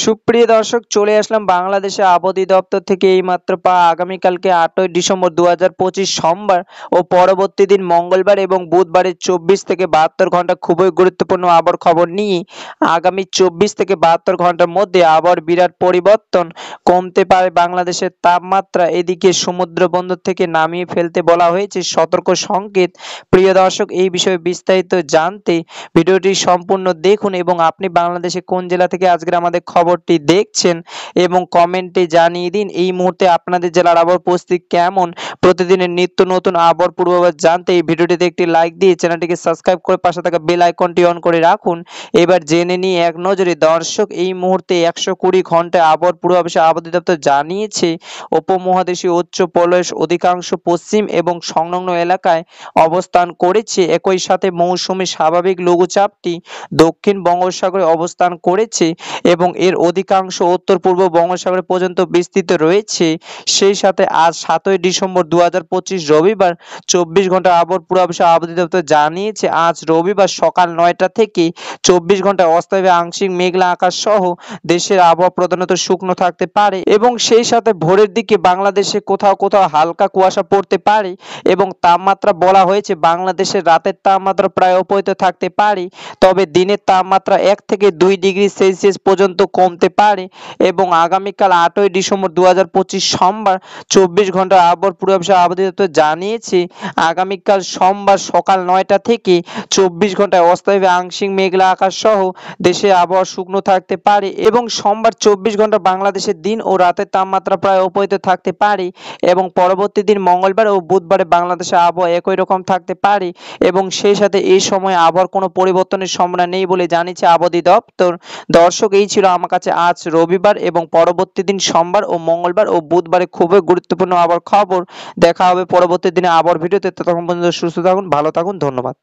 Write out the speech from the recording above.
সুপ্রিয় দর্শক, চলে আসলাম বাংলাদেশে আবহাওয়া দপ্তর থেকে এইমাত্র পাওয়া আগামীকালকে 8ই ডিসেম্বর 2025 সোমবার ও পরবর্তী দিন মঙ্গলবার এবং বুধবারের 24 থেকে 72 ঘন্টা খুবই গুরুত্বপূর্ণ আবহাওয়ার খবর নিয়ে। আগামী 24 থেকে 72 ঘন্টার মধ্যে আবহাওয়ার বিরাট পরিবর্তন, কমতে পারে বাংলাদেশের তাপমাত্রা, এদিকে সমুদ্র বন্দর থেকে নামিয়ে ফেলতে বলা হয়েছে সতর্ক সংকেত। প্রিয় দর্শক, এই বিষয়ে বিস্তারিত জানতে ভিডিওটি সম্পূর্ণ দেখুন এবং আপনি বাংলাদেশে কোন জেলা থেকে আজকের আমাদের খবরটি দেখছেন এবং কমেন্টে জানিয়ে দিন এই মুহূর্তে আপনাদের জেলার আবহাওয়ার পরিস্থিতি কেমন। প্রতিদিনের নিত্য নতুন আবহাওয়ার পূর্বাভাস জানতে এই ভিডিওটিতে একটি লাইক দিয়ে চ্যানেলটিকে সাবস্ক্রাইব করে পাশে থাকা বেল আইকনটি অন করে রাখুন। এবার জেনে নিই এক নজরে দর্শক, এই মুহূর্তে 120 ঘন্টায় আবহাওয়ার পূর্বাভাসে আবহাওয়া দপ্তর জানিয়েছে উপমহাদেশীয় উচ্চ প্রলয় অধিকাংশ পশ্চিম এবং সংলগ্ন এলাকায় অবস্থান করেছে। একই সাথে মৌসুমী স্বাভাবিক লঘুচাপটি দক্ষিণ বঙ্গোপসাগরে অবস্থান করেছে এবং এর অধিকাংশ উত্তর পূর্ব বঙ্গোপসাগর পর্যন্ত বিস্তৃত রয়েছে। সেই সাথে আজ 7ই ডিসেম্বর 2025 রবিবার 24 ঘন্টা আবহাওয়ার পূর্বাভাসে আবহাওয়া দপ্তর জানিয়েছে আজ রবিবার সকাল 9টা থেকে 24 ঘন্টায় অস্থায়ী আংশিক মেঘলা আকাশ সহ দেশের আবহাওয়া প্রধানত শুকনো থাকতে পারে এবং সেই সাথে ভোরের দিকে বাংলাদেশে কোথাও কোথাও হালকা কুয়াশা পড়তে পারে এবং তাপমাত্রা বলা হয়েছে বাংলাদেশের রাতের তাপমাত্রা প্রায় অপরিবর্তিত থাকতে পারে, তবে দিনের তাপমাত্রা 1 থেকে 2 ডিগ্রি সেলসিয়াস পর্যন্ত কমতে পারে। এবং আগামীকাল 8ই ডিসেম্বর 2025 সোমবার 24 ঘন্টা আবহাওয়ার পূর্বাভাসে আবহাওয়া দপ্তর জানিয়েছে আগামীকাল সোমবার সকাল 9টা থেকে 24 ঘন্টায় অস্থায়ী আংশিক মেঘলা আকাশ সহ দেশে আবহাওয়া শুকনো থাকতে পারে এবং সোমবার 24 ঘন্টা বাংলাদেশের দিন ও রাতের তাপমাত্রা প্রায় অপরিবর্তিত থাকতে পারে এবং পরবর্তী দিন মঙ্গলবার ও বুধবারে বাংলাদেশে আবহাওয়া একই রকম থাকতে পারে এবং সেই সাথে এই সময় আবহাওয়ার কোনো পরিবর্তনের সম্ভাবনা নেই বলে জানিয়েছে আবহাওয়া দপ্তর। দর্শক, এই ছিল আমার কাছে আজ রবিবার এবং পরবর্তী দিন সোমবার ও মঙ্গলবার ও বুধবারে খুবই গুরুত্বপূর্ণ আবহাওয়ার খবর। দেখা হবে পরবর্তী দিনে আবহাওয়ার ভিডিওতে। ততক্ষণ পর্যন্ত সুস্থ থাকুন, ভালো থাকুন, ধন্যবাদ।